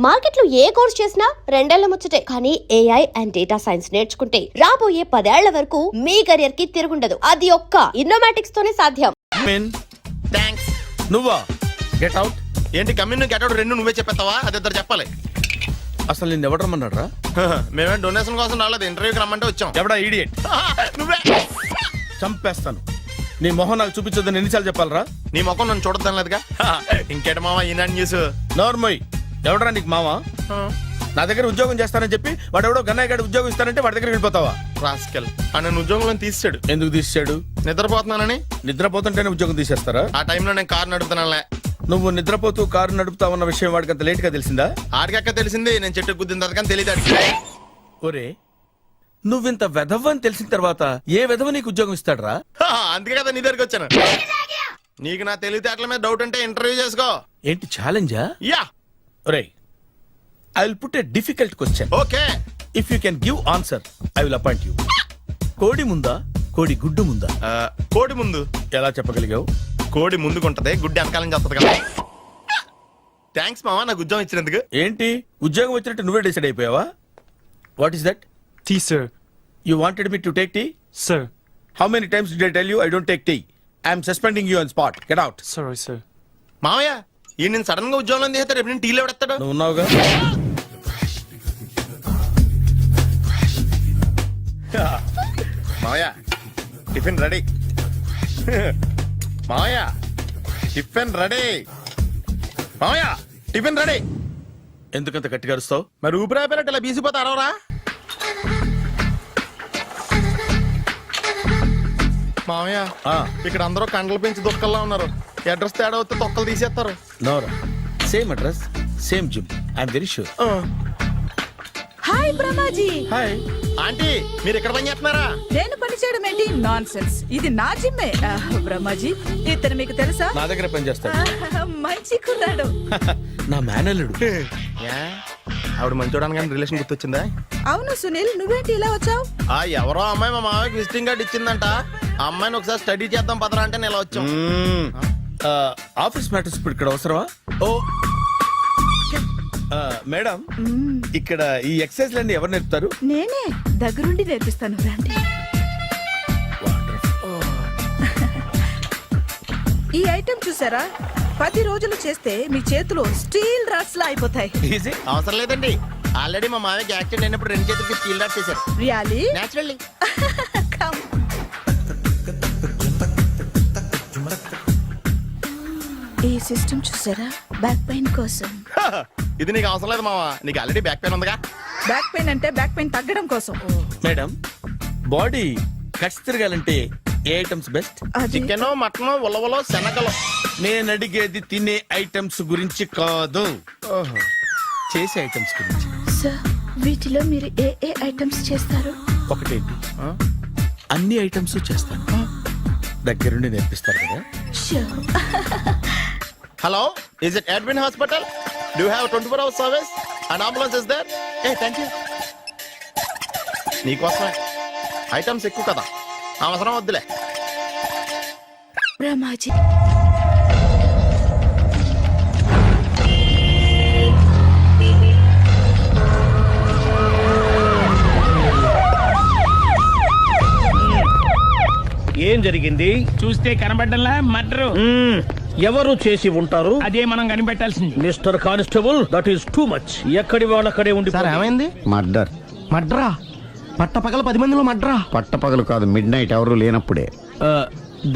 Market లో ఏ course చేసినా రెండేళ్ల ముచ్చటే. కానీ ఏఐ అండ్ డేటా సైన్స్ నేర్చుకుంటే రాబోయే 10 ఏళ్ల వరకు మీ కెరియర్ కి తిరుగుండదు. అది ఒక్క ఇన్నోమాటిక్స్ తోనే సాధ్యం. థాంక్స్. నువ్వా? Get out. ఏంటి కమ్యూన్ గెట్ అవుట్ రెండు నువ్వే చెప్పేస్తావా? అది ఇద్దరు చెప్పాలి. అసలు నిన్ను ఎవరు రమ్మన్నాడు రా? మేమే డొనేషన్ కోసం రాలేదు, ఇంటర్వ్యూకి రమ్మంటే వచ్చాం. ఎవడా ఈడియట్? నువ్వే. చంపేస్తాను. నీ మొహం నాకు చూపించొద్దని ఎన్నిసార్లు చెప్పాలరా? నీ ముఖం నన్ను చూడద్దాం లేదుగా. ఇంకేట మామ ఈనాడు న్యూస్. నోర్మోయ్. ఎవడరా నీకు మావా? నా దగ్గర ఉద్యోగం చేస్తానని చెప్పి వాడు ఎవడో గన్నయ్య గారి ఉద్యోగం ఇస్తానంటే వాడి దగ్గర వెళ్ళిపోతావా? రాస్కెల్. నన్ను ఉద్యోగంలో తీసాడు. ఎందుకు తీసాడు? నిద్రపోతున్నానని. నిద్రపోతుంటేనే ఉద్యోగం తీసేస్తారా? ఆ టైంలో నేను కారు నడుపుతున్నానులే. నువ్వు నిద్రపోతూ కారు నడుపుతావన్న విషయం వాడికి అంత లేట్ గా తెలిసిందా? ఆడికక్క తెలిసింది, నేను చెట్టు గుద్దిన తర్వాత కానీ తెలియదు. ఒరే, నువ్వింత వెధవ్ అని తెలిసిన తర్వాత ఏ వెధవ నీకు ఉద్యోగం ఇస్తాడరా? అందుకే కదా నీ దగ్గరికి వచ్చాను. నీకు నా తెలివితేటల మీద డౌట్ అంటే ఇంటర్వ్యూ చేసుకో. ఏంటి ఛాలెంజా? యా. ఒరే, I will put a difficult question. Okay. If you can give answer I will appoint you. కోడి ముందా, కోడి గుడ్డు ముందా? కోడి ముందు. ఎలా చెప్పగలిగావు? కోడి ముందుకుంటది, గుడ్డి వెనకాలం చేస్తుంది కదా. థ్యాంక్స్ మామా నాకు ఉద్యోగం ఇచ్చినందుకు. ఏంటి ఉద్యోగం వచ్చినట్టు నువ్వే డిసైడ్ అయిపోయావా? What is that? Tea, sir. You wanted me to take tea? Sir. How many times did I tell you I don't take tea? I am suspending you on spot. Get out. Sorry, sir. మామయ్య ఈ నేను sudden గా ఉద్యోగంలో తీస్తాడు. రేపు నేను టీలో పెడతాడు. నువ్వు ఉన్నావుగా. మామయ్య టిఫిన్ రెడీ. మామయ్య టిఫిన్ రెడీ. మామయ్య టిఫిన్ రెడీ. ఎందుకంత గట్టిగా అరుస్తావు? మరి ఊపిరాయిపోయినట్టు ఇలా బీసిపోతే అరవరా? మామయ్య ఇక్కడ అందరూ కండలు పెంచి దుక్కల్లా ఉన్నారు. అడ్రస్ తేడా వస్తే తొక్కలు తీసేస్తారు. నోరా, same address, same gym. I'm very sure. Hi Brahmaji. Hi aunty, మీరు ఇక్కడ పని చేస్తున్నారా? నేను పని చేయడం ఏంటి? Nonsense. ఇది నా జిమ్మే. బ్రహ్మాజీ ఇతను మీకు తెలుసా? నా దగ్గర పని చేస్తాడు. మంచి కుర్రాడు. నా మేనల్లుడు. ఆవిడ మంచోడానికి కానీ రిలేషన్ గుర్తొచ్చిందా? అవును సునీల్, నువ్వేంటి ఇలా వచ్చావు? ఎవరో అమ్మాయి మా మామయ్యకి విజిటింగ్ కార్డ్ ఇచ్చిందంట. ఆ అమ్మాయిని ఒకసారి స్టడీ చేద్దాం పదరా అంటే నేను ఇలా వచ్చాం. ఆఫీస్ మ్యాటర్స్ ఇప్పుడు ఇక్కడ అవసరమా? ఓ మేడం, ఇక్కడ ఈ ఎక్సర్సైజ్ లన్నీ ఎవరు నేర్పుతారు? నేనే దగ్గరుండి నేర్పిస్తాను, రండి. ఈ ఐటెం చూసారా? 10 రోజులు చేస్తే మీ చేతులు స్టీల్ రాట్స్ లా అయిపోతాయి. అవసరం లేదండి, ఆల్రెడీ మా మామయ్యకి యాక్సిడెంట్ అయినప్పుడు 2 చేతులకి స్టీల్ డాట్ చేశారు. రియల్లీ? నేచురల్లీ. కమ్. ఈ సిస్టమ్ చూసారా? బ్యాక్ పెయిన్ కోసం. ఇది నీకు అవసరం లేదు మావా, నీకు ఆల్రెడీ బ్యాక్ పెయిన్ ఉందిగా. బ్యాక్ పెయిన్ అంటే బ్యాక్ పెయిన్ తగ్గడం కోసం. మేడం, బాడీ కట్స్ తిరగాలంటే ఏ ఐటమ్స్ బెస్ట్? చికెన్, మటన్, ఉలవలో, శనగలు. నేను అడిగేది తినే ఐటమ్స్ గురించి కాదు, చేసే ఐటమ్స్ గురించి. సార్, వీటిలో మీరు ఏ ఏ ఐటమ్స్ చేస్తారు? ఒకటేంటి, అన్ని ఐటమ్స్ చేస్తాను. దగ్గరుండి నేర్పిస్తారు కదా. Hello, is it admin hospital? Do you have 24 hours service and ambulance is there? Thank you. నీకోసమే. ఐటమ్స్ ఎక్కువ కదా, అవసరం వద్దులే. బ్రహ్మాజీ, ఏం జరిగింది? చూస్తే కనబడ్డంలా మర్డరు. ఎవరు చేసి ఉంటారు? అదే మనం కనిపెట్టాల్సింది. Mister constable, that is too much. ఎక్కడి వాళ్ళక్కడే ఉండి. ఏమైంది? మర్డర్. మడ్రా? పట్టపగల 10 మందిలో మడ్రా? పట్టపగలు కాదు, మిడ్ నైట్ ఎవరు లేనప్పుడే.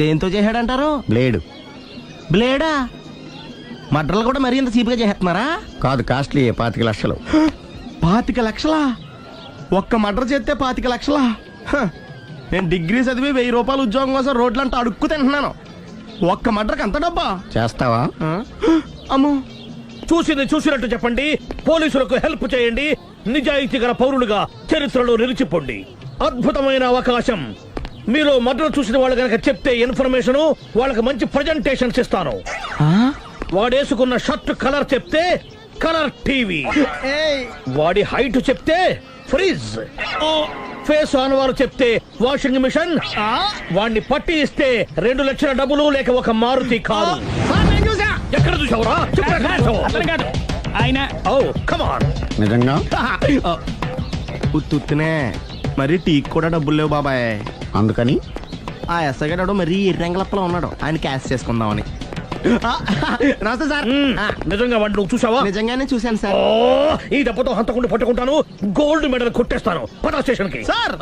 దేంతో చేశాడంటారు? బ్లేడు. బ్లేడా? మడ్రలు కూడా మరీ ఇంత చీప్గా చేస్తున్నారా? కాదు, కాస్ట్లీ. 25 లక్షలు. 25 లక్షలా? ఒక్క మడ్ర చేస్తే 25 లక్షలా? నేను డిగ్రీ చదివి 1000 రూపాయలు ఉద్యోగం కోసం రోడ్లంతా అడుక్కు తింటున్నాను. ఒక్క మడ్రకు అంత డబ్బా? చేస్తావా? అమ్మో. చూసింది చూసినట్టు చెప్పండి. పోలీసులకు హెల్ప్ చేయండి. నిజాయితీ గల పౌరులుగా చరిత్రలో నిలిచిపోండి. అద్భుతమైన అవకాశం. మీరు మర్డర్ చూసిన వాళ్ళు కనుక చెప్తే ఇన్ఫర్మేషన్, వాళ్ళకి మంచి ప్రజెంటేషన్స్ ఇస్తాను. వాడేసుకున్న షర్ట్ కలర్ చెప్తే కలర్ టీవీ, వాడి హైట్ చెప్తే ఫ్రిజ్, ఫేస్ ఆన్ వారు చెప్తే వాషింగ్ మిషన్, వాడిని పట్టి ఇస్తే 2 లక్షల డబ్బులు లేక ఒక మారుతి కారు. ఎక్కడ చూసావురా? ఆయన ఓ కమ్ ఆన్. నిజంగా ఉత్తునే మరి టీకి కూడా డబ్బులు లేవు బాబాయ్. అందుకని ఆ ఎస్ఐ గారు మరీ ఎర్రంగలప్పలో ఉన్నాడు, ఆయన క్యాష్ చేసుకుందామని. ఆ, నమస్తే సార్. ఆ, నిజంగా వాడిని నువ్వు చూసావా? నిజంగానే చూశాను సార్. ఓ, ఈ దెబ్బతో హంతకుండా పట్టుకుంటాను, గోల్డ్ మెడల్ కొట్టేస్తాను. పద స్టేషన్ కి. సార్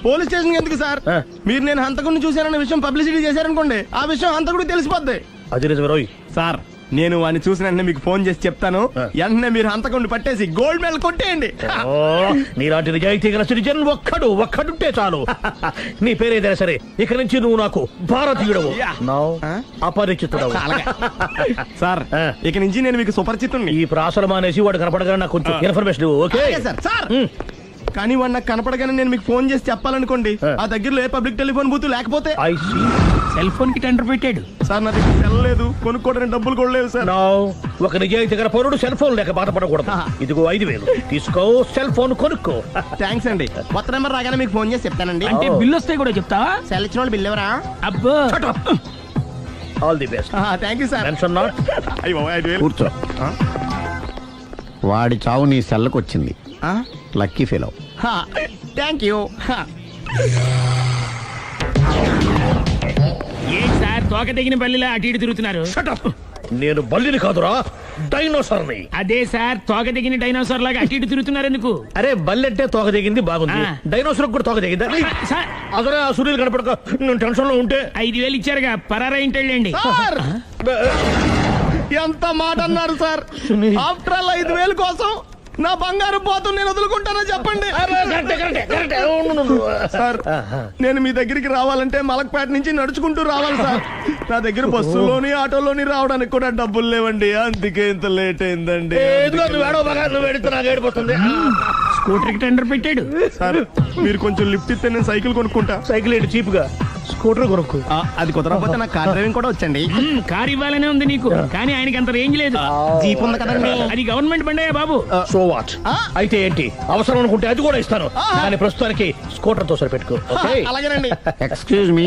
పోలీస్ స్టేషన్ ఎందుకు సార్? ఆ. మీరు నేను హంతకుడిని చూశానన్న విషయం పబ్లిసిటీ చేశారనుకోండి, ఆ విషయం హంతకుడికి తెలిసిపోద్ది. అది నిజమే రోయ్. సార్ నేను వాడిని చూసిన వెంటనే మీకు ఫోన్ చేసి చెప్తాను, ఆ. వెంటనే మీరు హంతకుడిని పట్టేసి గోల్డ్ మెడల్ కొట్టేయండి. ఓ, నీలాంటి నిజాయితీ గల సిటిజన్ ఒక్కడుంటే చాలు. నీ పేరేదైనా సరే, ఇక నుంచి నువ్వు నాకు భారతీయుడవు, నౌ ఆ? అపరిచితుడవు. అలాగే. సార్ ఆ. ఇక నుంచి నేను మీకు సుపరిచితుణ్ణి. ఈ ప్రాసలు మానేసి వాడు కనపడగానే నాకు కొంచెం ఇన్ఫర్మేషన్ ఇవ్వు, ఓకే? అలాగే సార్. సార్ కానీ వాడు నాకు కనపడగానే నేను మీకు ఫోన్ చేసి చెప్పాలనుకోండి, ఆ. ఆ దగ్గరలో ఏ పబ్లిక్ టెలిఫోన్ బూత్ లేకపోతే. I see. సెల్ ఫోన్ కి టెండర్ పెట్టాడు. సార్ నా దగ్గర సెల్ లేదు, కొనుక్కోవడానికి డబ్బులు కూడా లేవు సార్. నౌ ఒక నిజాయితీ గల పౌరుడు సెల్ ఫోన్ లేక బాధపడకూడదు. ఇదిగో 5,000 తీసుకో, సెల్ ఫోన్ కొనుక్కో. థ్యాంక్స్ అండి. కొత్త నెంబర్ రాగానే మీకు ఫోన్ చేసి చెప్తానండి. అంటే బిల్లు వస్తే కూడా చెప్తావా? సెల్ ఇచ్చిన వాళ్ళు బిల్ ఎవరా? అబ్బో all the best. Thank you sir. Mention not. అయ్యో 5,000. కూర్చో. వాడి చావు నీ సెల్లకు వచ్చింది. Lucky fellow. Thank you. ఏంటి సార్ తోక తెగిన బల్లిలా అటు ఇటు తిరుగుతున్నారు? Shut up. నేను బల్లిని కాదురా, డైనోసార్ని. అదే సార్ తోక తెగిన డైనోసార్ లాగా అటు ఇటు తిరుగుతున్నారు ఎందుకు? అరే బల్లెట్టే తోక దిగింది బాగుంది, ఆ. డైనోసార్ కూడా తోక దిగిందా? సార్ అసలే ఆ సూర్యులు కనపడక నేను టెన్షన్ లో ఉంటే 5,000 ఇచ్చారుగా, పరారా ఇంటండి. సార్ ఎంత మాట అన్నారు సార్? ఆఫ్టర్ ఆల్ 5,000 కోసం నా బంగారు పోతు నేను వదులుకుంటానని చెప్పండి. సార్ నేను మీ దగ్గరికి రావాలంటే మలక్పేట నుంచి నడుచుకుంటూ రావాలి సార్. నా దగ్గర బస్సులోని ఆటోలోని రావడానికి కూడా డబ్బులు లేవండి, అందుకే ఇంత లేట్ అయిందండి. స్కూటర్ కి టెండర్ పెట్టాడు. సార్ మీరు కొంచెం లిఫ్ట్ ఇస్తే నేను సైకిల్ కొనుక్కుంటా. సైకిల్ ఏంటి చీప్ గా, స్కూటర్ కొనుక్కు. అది కుదరకపోతే నాకు కార్ డ్రైవింగ్ కూడా వచ్చండి. కార్ ఇవ్వాలనే ఉంది నీకు, కానీ ఆయనకి అంత రేంజ్ లేదు. జీప్ ఉంది కదండి. అది గవర్నమెంట్ బండయా బాబు. So what? అయితే ఏంటి, అవసరం అనుకుంటే అది కూడా ఇస్తాను, కానీ ప్రస్తుతానికి స్కూటర్ తో సరిపెట్టుకో. ఓకే? అలాగేనండి. ఎక్స్క్యూజ్ మీ,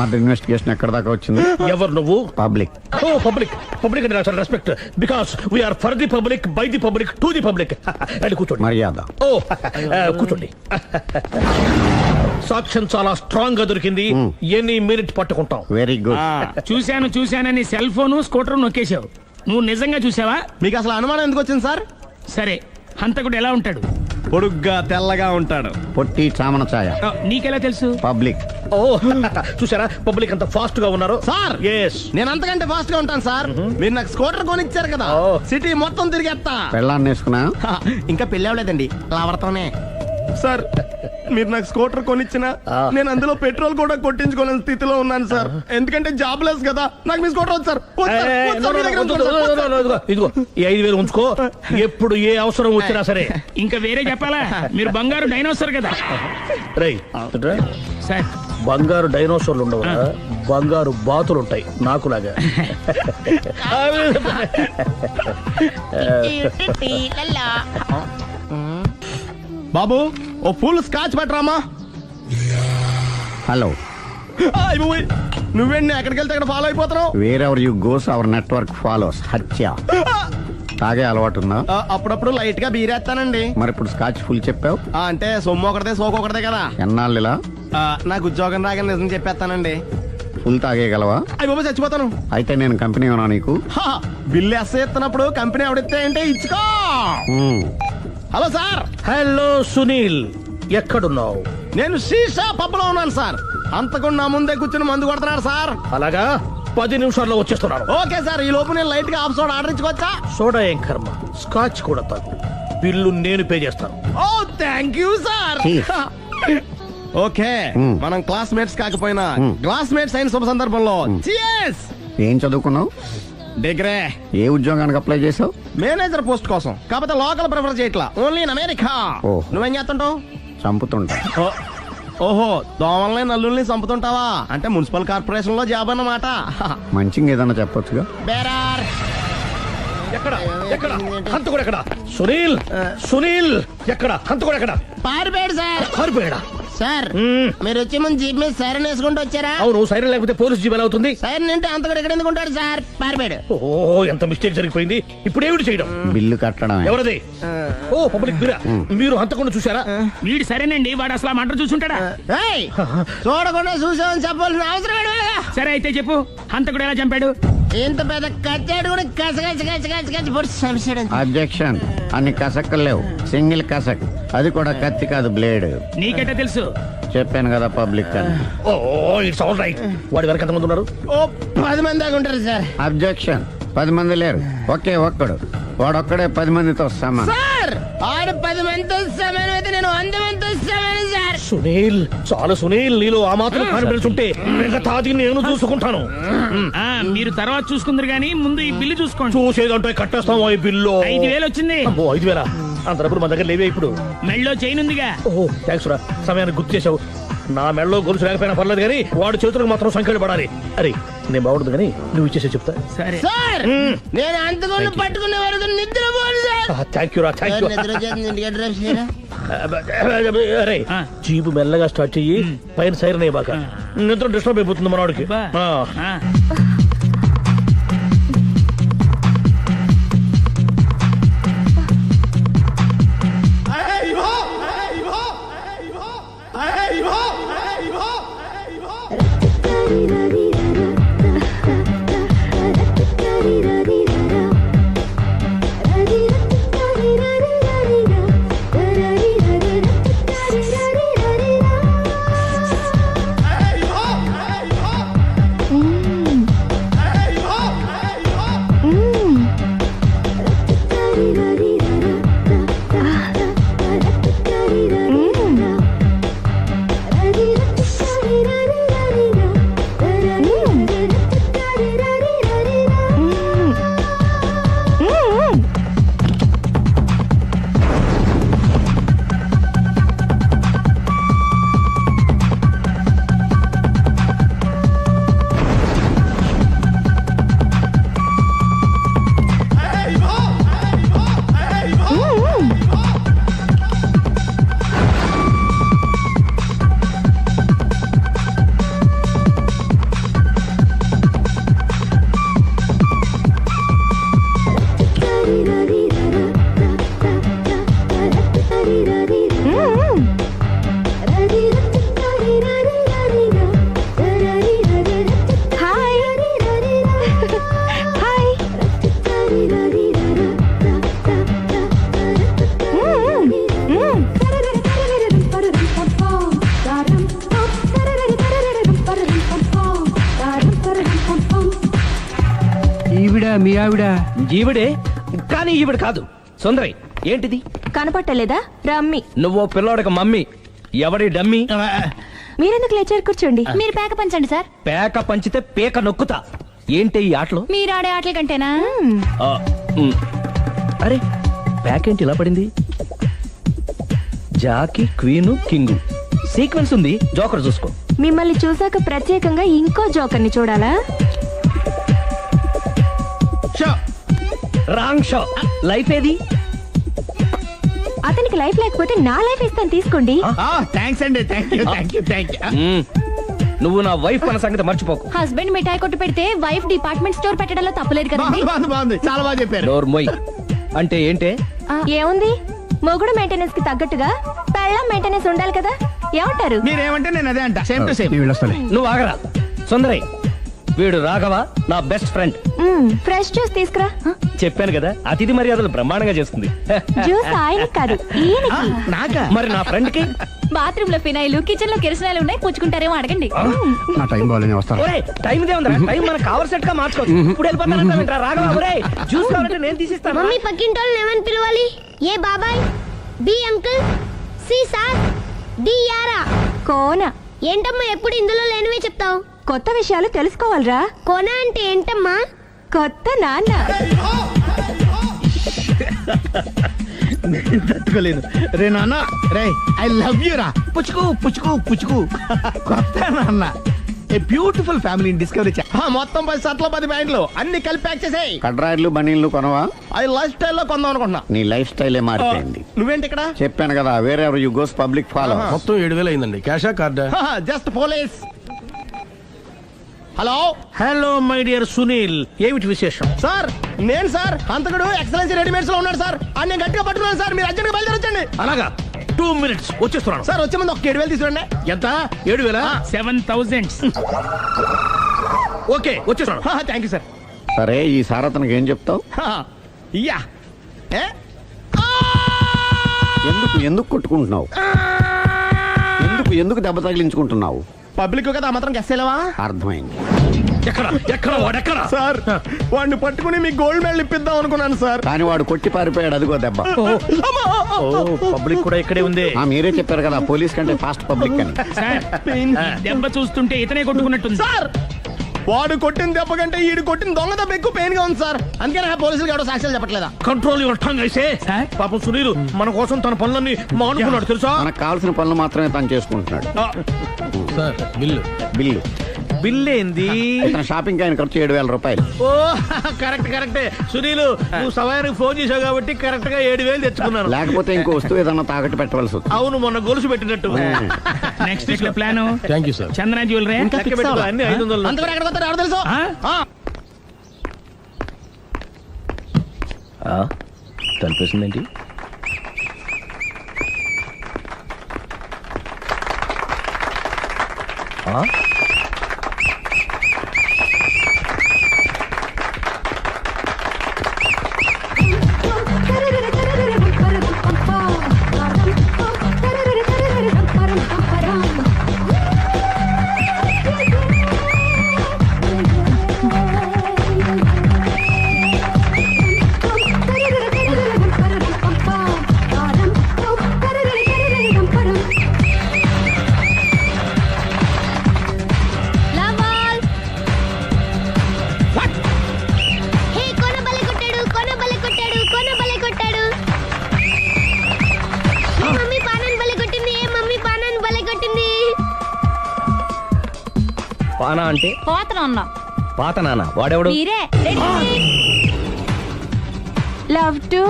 మర్డర్ ఇన్వెస్టిగేషన్ ఎక్కడ దాకా వచ్చింది? ఎవరు నువ్వు? పబ్లిక్. ఓ పబ్లిక్. పబ్లిక్ అంటే నాకు respect, because we are for the public, by the public, to the public. అది కూర్చోండి. మర్యాద. ఓ కూర్చోండి. సాక్ష్యం చాలా స్ట్రాంగ్ గా దొరికింది, ఎన్ని మినిట్ పట్టుకుంటాం. Very good. చూశానని సెల్ ఫోను స్కూటర్ నొక్కేశావు. నువ్వు నిజంగా చూసావా? మీకు అసలు అనుమానం ఎందుకు వచ్చింది సార్? సరే, హంతకుడు ఎలా ఉంటాడు? పొడుగ్గా తెల్లగా ఉంటాడు. పొట్టి చామన ఛాయ. నీకెలా తెలుసు? పబ్లిక్. ఓ చూసారా పబ్లిక్ అంత ఫాస్ట్ గా ఉన్నారు. సార్ ఎస్, నేను అంతకంటే ఫాస్ట్ గా ఉంటాను సార్. మీరు నాకు స్కూటర్ కొనిచ్చారు కదా, ఓ. సిటీ మొత్తం తిరిగేస్తా. పెళ్ళాన్ని వేసుకున్నా? ఇంకా పెళ్లి అవ్వలేదండి, లావర్తోనే. సార్ మీరు నాకు స్కూటర్ కొనిచ్చిన నేను అందులో పెట్రోల్ కూడా కొట్టించుకోలేని స్థితిలో ఉన్నాను సార్. ఎందుకంటే జాబ్ లెస్ కదా, నాకు మీ స్కూటర్ వద్దు సార్. ఇదిగో ఈ 5,000 ఉంచుకో, ఎప్పుడు ఏ అవసరం వచ్చినా సరే. ఇంకా వేరే చెప్పాలా? మీరు బంగారు డైనోసార్ కదా. రై సార్ బంగారు డైనోసార్లు ఉండవు, బంగారు బాతులు ఉంటాయి నాకులాగా. బాబు ఓ ఫుల్ స్కాచ్ పట్టరామా. హలో. నువ్వేండి ఎక్కడికి వెళ్తే అక్కడ ఫాలో అయిపోతున్నావు? Wherever you goes our network follows. హత్య. తాగే అలవాటు ఉందా? అప్పుడప్పుడు లైట్ గా బీరేస్తానండి. మరి ఇప్పుడు స్కాచ్ ఫుల్ చెప్పావు. అంటే సొమ్ము ఒకటిదే సోకు ఒకటిదే కదా. ఎన్నాళ్ళు ఇలా? నాకు ఉద్యోగం రాగానే నిజం చెప్పేస్తానండి. ఫుల్ తాగేయగలవా? అయ్యి బాబు చచ్చిపోతాను. అయితే నేను కంపెనీ ఉన్నా నీకు? బిల్లు ఎస్ఐ ఎత్తున్నప్పుడు కంపెనీ ఎవడిస్తే అంటే ఇచ్చుకో. Hello sir. హలో సునీల్, ఎక్కడున్నావు? నేను శీషా పబ్లో ఉన్నాను సార్. అంతకుండా నా ముందే కూర్చుని మందు కొడుతున్నాడు సార్. అలాగా, 10 నిమిషాల్లో వచ్చేస్తున్నాను. ఓకే సార్, ఈ లోపు నేను లైట్ గా హాఫ్ సోడా ఆర్డర్ ఇచ్చుకోవచ్చా? సోడా ఏం కర్మ, స్కాచ్ కూడా తాగు, బిల్లు నేను పే చేస్తాను. ఓ థ్యాంక్ యూ సార్. ఓకే, మనం క్లాస్మేట్స్ కాకపోయినా క్లాస్మేట్స్ అయిన శుభ సందర్భంలో cheers. ఏం చదువుకున్నావు? డిగ్రీ. ఏ ఉద్యోగానికి అప్లై చేసావు? మేనేజర్ పోస్ట్ కోసం, కాకపోతే లోకల్ ప్రిఫర్ చేయట్లా, ఓన్లీ ఇన్ అమెరికా. ఓ. నువ్వేం చేస్తుంటావు? చంపుతుంటా. ఓహో, దోమల్ని నల్లుల్ని చంపుతుంటావా? అంటే మున్సిపల్ కార్పొరేషన్ లో జాబ్ అన్నమాట. మంచిగా ఏదన్నా చెప్పొచ్చుగా. బేరార్. ఎక్కడ ఎక్కడ హంతకుడు ఎక్కడ? సునీల్, సునీల్ ఎక్కడ? హంతకుడు ఎక్కడ? పారిపోయాడు సార్. పారిపోయాడా? సార్ మీరు వచ్చే ముందు జీప్ మీద సైరన్ వేసుకుంటూ వచ్చారా? అవును, సైరన్ లేకపోతే పోలీస్ జీవన్ అవుతుంది. సైరన్ అంటే అంత కూడా ఎక్కడ ఎందుకుంటాడు సార్? పారిపోయాడు. ఓ, ఎంత మిస్టేక్ జరిగిపోయింది. ఇప్పుడు ఏమిటి చేయడం? బిల్లు కట్టడమే. ఎవరది? ఓ, పబ్లిక్ మీరా? మీరు హంతకుండా చూసారా? వీడు సరేనండి, వాడు అసలు ఆ మంట చూసుంటాడా? ఏయ్, చూడకుండా చూసామని చెప్పాల్సిన అవసరం ఏంటి? సరే అయితే చెప్పు, హంతకుడు ఎలా చంపాడు? ఇంత పెద్ద కచ్చాడు కూడా కస పొడి సమస్యడు. అబ్జెక్షన్. అన్ని కసక్కలు లేవు, సింగిల్ కసక్. అది కూడా కత్తి కాదు, బ్లేడ్. నీకెట్టా తెలుసు? చెప్పాను కదా పబ్లిక్ అని. ఓ, ఇట్స్ ఆల్ రైట్. వాడి వరకు ఎంతమంది ఉన్నారు? ఓ 10 మంది దాకా ఉంటారు సార్. అబ్జెక్షన్. 10 మంది లేరు, ఒకే ఒక్కడు. వాడొక్కడే 10 మందితో సమానం. సార్ ఆడు 10 మందితో సమానం అయితే నేను 100 మందితో సమానం సార్. సునీల్, చాలా సునీల్, నీలో ఆ మాత్రం కాన్ఫిడెన్స్ ఉంటే మిగతాది నేను చూసుకుంటాను. ఆ, మీరు తర్వాత చూసుకుందరు గానీ ముందు ఈ బిల్లు చూసుకోండి. చూసేదంటే కట్టేస్తాం ఈ బిల్లు. 5,000 వచ్చింది. అమ్మో, 5,000? అంత డబ్బులు మన దగ్గర లేవే ఇప్పుడు. మెళ్ళో చైన్ ఉందిగా. ఓహో, థ్యాంక్స్ రా, సమయానికి గుర్తు చేసావు. నా మెడలో గొలుసు లేకపోయినా పర్లేదు కానీ వాడి చేతులకు మాత్రం సంఖ్యలు పడాలి. అరే, నేను బాగుంటుంది కానీ నువ్వు ఇచ్చేసే చెప్తా. సరే సార్ నేను అంతకుండా పట్టుకునే వరకు నిద్రపోను సార్. థ్యాంక్ యూ రా, థ్యాంక్ యూ. నిద్ర వచ్చేస్తుంది, ఇంటికి డ్రైవ్ చేయరా? అరే, ఆ. జీపు మెల్లగా స్టార్ట్ చెయ్యి, పైన సైరన్ అయ్యాక నిద్ర డిస్టర్బ్ అయిపోతుంది మనవాడికి. బా. ఆ. ఆ. మీ ఆవిడ ఈవిడే, కానీ ఈవిడ కాదు. సుందరి, ఏంటిది కనపట్టలేదా? రమ్మి. నువ్వు పిల్లోడికి మమ్మీ. ఎవడి డమ్మీ? మీరెందుకు లేచారు? కూర్చోండి. మీరు పేక పంచండి సార్. పేక పంచితే పేక నొక్కుతా. ఏంటి ఈ ఆటలు? మీరు ఆడే ఆటల కంటేనా? ఆ, అరే, పేక ఏంటి ఇలా పడింది? జాకీ, క్వీను, కింగు సీక్వెన్స్ ఉంది. జోకర్ చూసుకో. మిమ్మల్ని చూసాక ప్రత్యేకంగా ఇంకో జోకర్ని చూడాలా? Wrong show. లైఫ్ ఏది? అతనికి లైఫ్ లేకపోతే నా లైఫ్ ఇస్తాను, తీసుకోండి. థ్యాంక్స్ అండి. Thank you. నువ్వు నా వైఫ్ అన్న సంగతి మర్చిపోకు. హస్బెండ్ మిఠాయి కొట్టు పెడితే వైఫ్ డిపార్ట్మెంట్ స్టోర్ పెట్టడంలో తప్పులేదు కదండి. బాగుంది, చాలా బాగా చెప్పారు. డోర్ మొయ్. అంటే ఏంటే? ఏముంది, మొగుడు మెయింటెనెన్స్ కి తగ్గట్టుగా పెళ్ళం మెయింటెనెన్స్ ఉండాలి కదా. ఏమంటారు? మీరేమంటే నేను అదే అంట. Same to same. నువ్వు ఆగరా. సుందరి, వీడు రాఘవ, నా బెస్ట్ ఫ్రెండ్. ఫ్రెష్ జ్యూస్ తీసుకురా. చెప్పాను కదా, అతిథి మర్యాదలు బ్రహ్మాండంగా చేస్తుంది. జ్యూస్ ఆయనకి కాదు, ఈయనకి. నాకా? మరి నా ఫ్రెండ్ కి? బాత్రూమ్ లో ఫినాయిల్, కిచెన్ లో కిరసనాయిలు ఉన్నాయి, పుచ్చుకుంటారేమో అడగండి. నా టైం బాగాలేని వస్తాను. ఒరేయ్, టైం దే ఉందిరా. టైం మన కవర్ సెట్ గా మార్చుకోవచ్చు. ఇప్పుడు వెళ్ళిపోతానంటా రాఘవ. ఒరేయ్, జ్యూస్ కావాలంటే నేను తీసిస్తాను. మమ్మీ పక్కింటోళ్ళని ఏమని పిలవాలి? ఏ బాబాయ్, B uncle, C sir, D యారా. కోన. ఏంటమ్మా ఎప్పుడు ఇందులో లేనివే చెప్తావు? కొత్త విషయాలు తెలుసుకోవాలిరా. కోన అంటే ఏంటమ్మా? కొత్త నాన్న. తట్టుకోలేదు రే నాన్న. రే ఐ లవ్ యూ రా. పుచ్చుకు పుచ్చుకు పుచ్చుకు. కొత్త నాన్న. ఏ బ్యూటిఫుల్ ఫ్యామిలీని డిస్కవరీ మొత్తం 10 షర్ట్లు 10 ప్యాంట్లు అన్ని కలిపి ప్యాక్ చేసేయ్. కడ్రాయిలు బనీళ్లు కొనవా? అవి లైఫ్ స్టైల్లో కొందాం అనుకుంటున్నా. నీ లైఫ్ స్టైలే మారిపోయింది. నువ్వేంటి ఇక్కడ? చెప్పాను కదా, వేరే ఎవరు యు గోస్ పబ్లిక్ ఫాలో. మొత్తం 7,000 అయిందండి. క్యాషా కార్డా? Just police. Hello hello my dear Sunil, ఏమిటి విశేషం? సార్, నేను సార్ హంతకుడు ఎక్సలెన్సీ రెడీమేడ్స్ లో ఉన్నాడు సార్. అని నేను గట్టిగా పట్టుకున్నాను సార్. మీరు అర్జెంట్గా బయలుదేరొచ్చండి. అలాగా, 2 minutes వచ్చేస్తున్నాను. సార్ వచ్చే ముందు ఒక 7,000 తీసుకురండి. ఎంత? 7,000? 7,000. ఓకే, వచ్చేస్తున్నాను. Thank you sir. సరే, ఈ సార్ అతనికి ఏం చెప్తావు? యా ఏ ఎందుకు కొట్టుకుంటున్నావు? ఎందుకు దెబ్బ తగిలించుకుంటున్నావు? పబ్లిక్ కదా మాత్రం గెస్సేలేవా? అర్థమైంది. ఎక్కడ వాడెక్కడ? సార్, వాడిని పట్టుకుని మీ గోల్డ్ మెడల్ ఇప్పిద్దాం అనుకున్నాను సార్. కానీ వాడు కొట్టి పారిపోయాడు, అదిగో దెబ్బ. పబ్లిక్ కూడా ఇక్కడే ఉంది. మీరే చెప్పారు కదా, పోలీస్ కంటే ఫాస్ట్ పబ్లిక్ అని. సార్, దెబ్బ చూస్తుంటే ఇతనే కొట్టుకున్నట్టుంది. సార్, వాడు కొట్టిన దెబ్బ కంటే ఈడు కొట్టిన దొంగ దెబ్బ ఎక్కువ పెయిన్ గా ఉంది సార్. అందుకే నా పోలీసులు ఎవడో సాక్ష్యాలు చెప్పట్లేదా? కంట్రోల్ యువర్ టంగ్ అయితే. పాపం సునీల్ మన కోసం తన పనులన్నీ మానుకున్నాడు తెలుసా? మనకు కావాల్సిన పనులు మాత్రమే తను చేసుకుంటున్నాడు. సార్, బిల్లు బిల్ ఏంది? ఇతను షాపింగ్ ఆయన ఖర్చు 7,000 రూపాయలు. ఓ కరెక్టే సునీల్, నువ్వు సమయానికి ఫోన్ చేసావు కాబట్టి కరెక్ట్ గా 7,000 తెచ్చుకున్నాను. లేకపోతే ఇంకో వస్తువు ఏదన్నా తాకట్టు పెట్టవలసి వస్తుంది. అవును, మొన్న గొలుసు పెట్టినట్టు. నెక్స్ట్ వీక్ లో plan thank you sir. Chandra jewellery. అన్ని 500. అంతవరకు ఎక్కడ పోతారు ఎవరు తెలుసు? తలిపేసిందేంటి? పానా అంటే పాత నాన్న వాడెవడు? లవ్ టు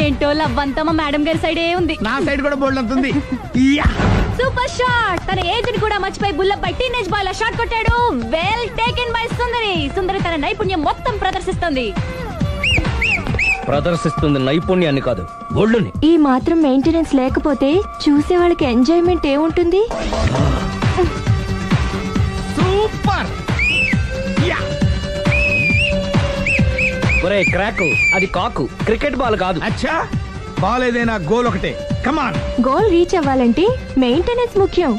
ఏంటో లవ్ అంతా మా మేడం గారి సైడే ఉంది. నా సైడ్ కూడా బోల్డ్ అంతుంది. Super shot. తన ఏజ్ ని కూడా మర్చిపోయి బుల్లపై టీనేజ్ బాయ్ లా షాట్ కొట్టాడు. వెల్ టేకెన్ బై సుందరి తన నైపుణ్యం మొత్తం ప్రదర్శిస్తుంది నైపుణ్యాన్ని కాదు, ఒళ్ళుని. ఈ మాత్రం మెయింటెనెన్స్ లేకపోతే చూసే వాళ్ళకి ఎంజాయ్మెంట్ ఏముంటుంది? సూపర్. ఒరే క్రాకు, అది కాకు, క్రికెట్ బాల్ కాదు. అచ్చా, బాల్ ఏదైనా గోల్ ఒకటే. కమాన్. గోల్ రీచ్ అవ్వాలంటే మెయింటెనెన్స్ ముఖ్యం.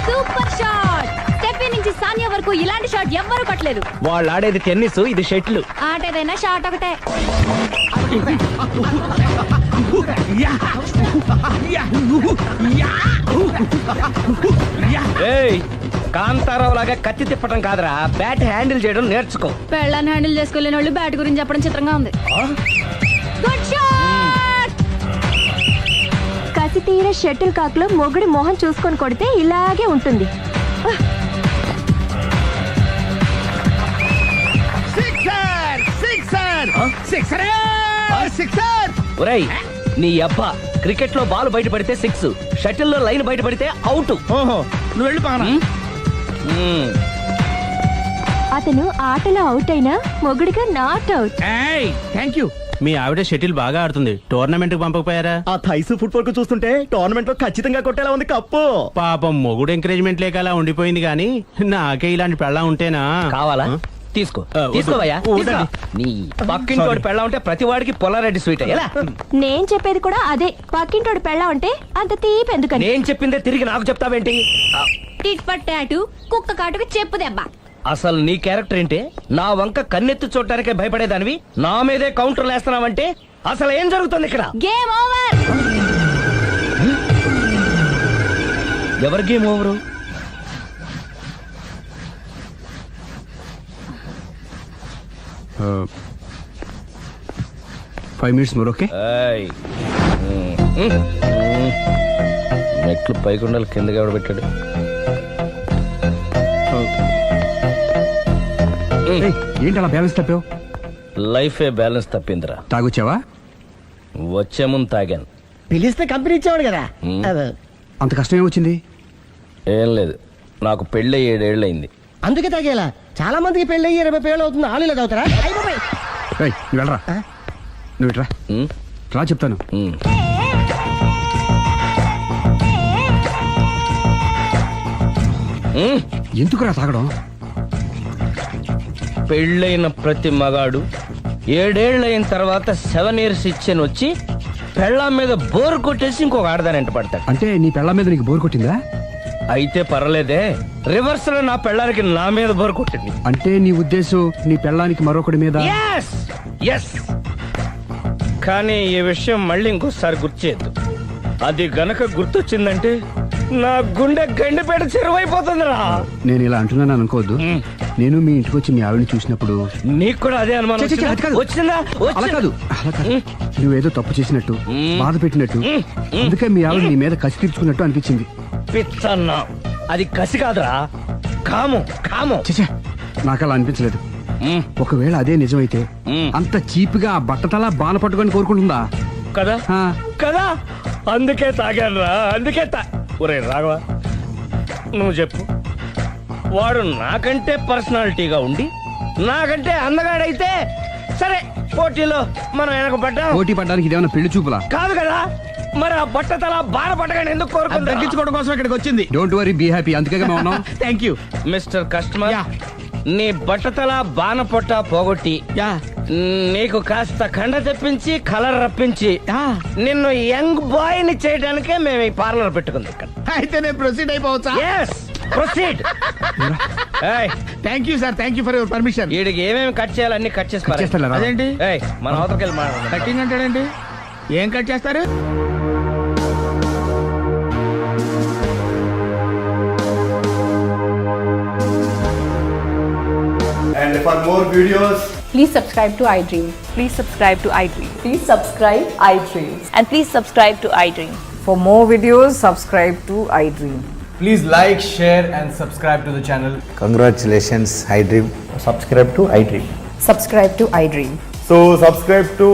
Super shot. స్టెఫీ నుంచి సానియా వరకు ఇలాంటి షాట్ ఎవ్వరూ కొట్టలేదు. వాళ్ళు ఆడేది టెన్నిస్, ఇది షటిల్. ఆట ఏదైనా షాట్ ఒకటే. కాంతారావు లాగా కత్తి తిప్పటం కాదురా, బ్యాట్ హ్యాండిల్ చేయడం నేర్చుకో. పెళ్ళాన్ని హ్యాండిల్ చేసుకోలేని వాళ్ళు బ్యాట్ గురించి చెప్పడం చిత్రంగా ఉంది. Good shot. కసి తీర షటిల్ కాక్ లో మొగుడి మొహం చూసుకొని కొడితే ఇలాగే ఉంటుంది. ఒరేయ్, నీ అబ్బా, క్రికెట్ లో బాల్ బయట పడితే 6, షటిల్ లో లైన్ బయట పడితే అవుట్. ఓహో, నువ్వు వెళ్ళి పానా. అతను ఆటలో అవుట్ అయినా మొగుడిగా నాట్ అవుట్. Thank you. మీ ఆవిడ షటిల్ బాగా ఆడుతుంది, టోర్నమెంట్ కి పంపకపోయారా? ఆ థైస్ ఫుట్బాల్ కు చూస్తుంటే టోర్నమెంట్ లో ఖచ్చితంగా కొట్టేలా ఉంది కప్పు. పాపం మొగుడు ఎంకరేజ్మెంట్ లేక అలా ఉండిపోయింది, కానీ నాకే ఇలాంటి పెళ్ళా ఉంటేనా? కావాలా? తీసుకోవయ్యా. నీ పక్కింటోడి పెళ్ళ ఉంటే ప్రతి వాడికి పొలారెడ్డి స్వీట్. ఎలా? నేను చెప్పేది కూడా అదే. పక్కింటోడు పెళ్ళా ఉంటే అంత తీపి ఎందుకని? నేను చెప్పిందే తిరిగి నాకు చెప్తావేంటి? టిట్ పట్టాటు కుక్క కాటుకు చెప్పు దెబ్బ. అసలు నీ క్యారెక్టర్ ఏంటి? నా వంక కన్నెత్తి చూడటానికే భయపడేదానివి నా మీదే కౌంటర్ వేస్తున్నావంటే అసలు ఏం జరుగుతుంది ఇక్కడ? Game over. ఎవరి game over? 5 minutes more, okay? మెట్లు పైకుండలు కిందకి ఎవడ పెట్టాడు? ఏయ్, ఏంటి అలా బ్యాలెన్స్ తప్పావు? లైఫే బ్యాలెన్స్ తప్పిందిరా. తాగొచ్చావా? వచ్చే ముందు తాగాను. పిలిస్తే కంపెనీ ఇచ్చేవాడు కదా. అంత కష్టం ఏమొచ్చింది? ఏం లేదు, నాకు పెళ్ళి 7 ఏళ్ళయింది. అందుకే తాగేలా. చాలా మందికి పెళ్ళి 20 ఏళ్ళు అవుతుంది. ఆలు ఇలా తాగుతారా? ఏయ్, నువ్వు వెళ్ళరా. నువ్వు ఇట్రా ఉమ్, రా చెప్తాను. ఉమ్. ఉమ్, ఎందుకురా తాగడం? పెళ్ళైన ప్రతి మగాడు 7 ఏళ్ళైన తర్వాత 7 years ఇచ్చాను వచ్చి పెళ్ళాం మీద బోరు కొట్టేసి ఇంకొక ఆడదానంట పడతాడు. అంటే నీ పెళ్ళ మీద నీకు బోర్ కొట్టిందా? అయితే పర్లేదే, రివర్స్ లో నా పెళ్ళానికి నా మీద బోరు కొట్టింది. అంటే నీ ఉద్దేశం నీ పెళ్ళానికి మరొకటి మీద? Yes yes. కానీ ఈ విషయం మళ్ళీ ఇంకోసారి గుర్తు చేయొద్దు. అది గనక గుర్తొచ్చిందంటే నా గుండె గండిపేట చెరువైపోతుందిరా. నేను ఇలా అంటున్నాను అనుకోవద్దు. ఉమ్. నేను మీ ఇంటికి వచ్చి మీ ఆవిడని చూసినప్పుడు నీకు కూడా అదే అనుమానం ఛీ, ఛీ, ఛీ, అది కాదు. వచ్చిందా? అలా కాదు, అలా కాదు. నువ్వేదో తప్పు చేసినట్టు, బాధ పెట్టినట్టు, అందుకే మీ ఆవిడ నీ మీద కసి తీర్చుకున్నట్టు అనిపించింది. పిచ్చన్నా, అది కసి కాదురా, కాము కాము. చచ్చా, నాకు అలా అనిపించలేదు. ఉమ్, ఒకవేళ అదే నిజమైతే ఉమ్. అంత చీప్గా ఆ బట్టతలా బాన పట్టుకొని కోరుకుంటుందా? కదా ఆ. కదా, అందుకే తాగాను రా, అందుకే ఒరే రాఘవ, నువ్వు చెప్పు, వాడు నాకంటే పర్సనాలిటీగా ఉండి నాకంటే అందగాడైతే సరే, పోటీలో మనం వెనక పడ్డాం. పోటీ పడ్డానికి ఇదేమన్నా పెళ్లి చూపులా? కాదు కదా, మరి ఆ బట్టతల బాన పట్టగానే ఎందుకు కోరుకుంటా? తగ్గించుకోవడం కోసం ఇక్కడికి వచ్చింది. Don't worry, be happy. అందుకే మేము ఉన్నాం. Thank you. మిస్టర్ కస్టమర్, నీ బట్టతల బాన పొట్ట పోగొట్టి నీకు కాస్త కండ తెప్పించి కలర్ రప్పించి నిన్ను యంగ్ బాయ్ ని చేయడానికే మేము ఈ పార్లర్ పెట్టుకుంది ఇక్కడ. అయితే నేను ప్రొసీడ్ అయిపోవచ్చా? Yes, proceed. Thank you sir, thank you for your permission. వీడికి ఏమేమి కట్ చేయాలి అన్ని కట్ చేసి పారేయ్. చేస్తానులేరా. అదేంటి? ఏయ్, మన అవతలకి వెళ్ళి మాట్లాడదాం. కటింగ్ అంటాడేంటి? ఏం కట్ చేస్తారు? And for more videos, Please subscribe to iDream. Please subscribe to iDream. Please subscribe iDream. And please subscribe to iDream. For more videos, subscribe to iDream. please like, share and subscribe to the channel. Congratulations iDream. Subscribe to iDream. Subscribe to iDream. So subscribe to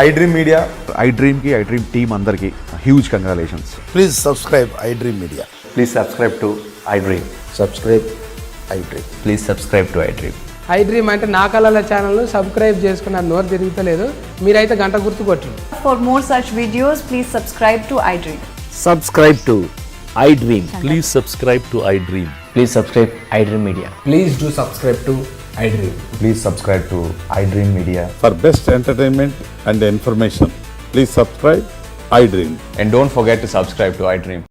iDream Media. iDream కి iDream team అందరికి huge congratulations. Please subscribe iDream Media. Please subscribe to iDream. Subscribe iDream. Please subscribe to iDream. iDream అంటే నా కళల channel subscribe చేసుకున్న నోరు తిరుగుతలేదు. మీరైతే గంట గుర్తు కొట్టండి. For more such videos, please subscribe to iDream. Subscribe to iDream. Please subscribe to iDream. Please subscribe iDream Media. Please do subscribe to iDream. Please subscribe to iDream Media. For best entertainment and information, please subscribe iDream. And don't forget to subscribe to iDream.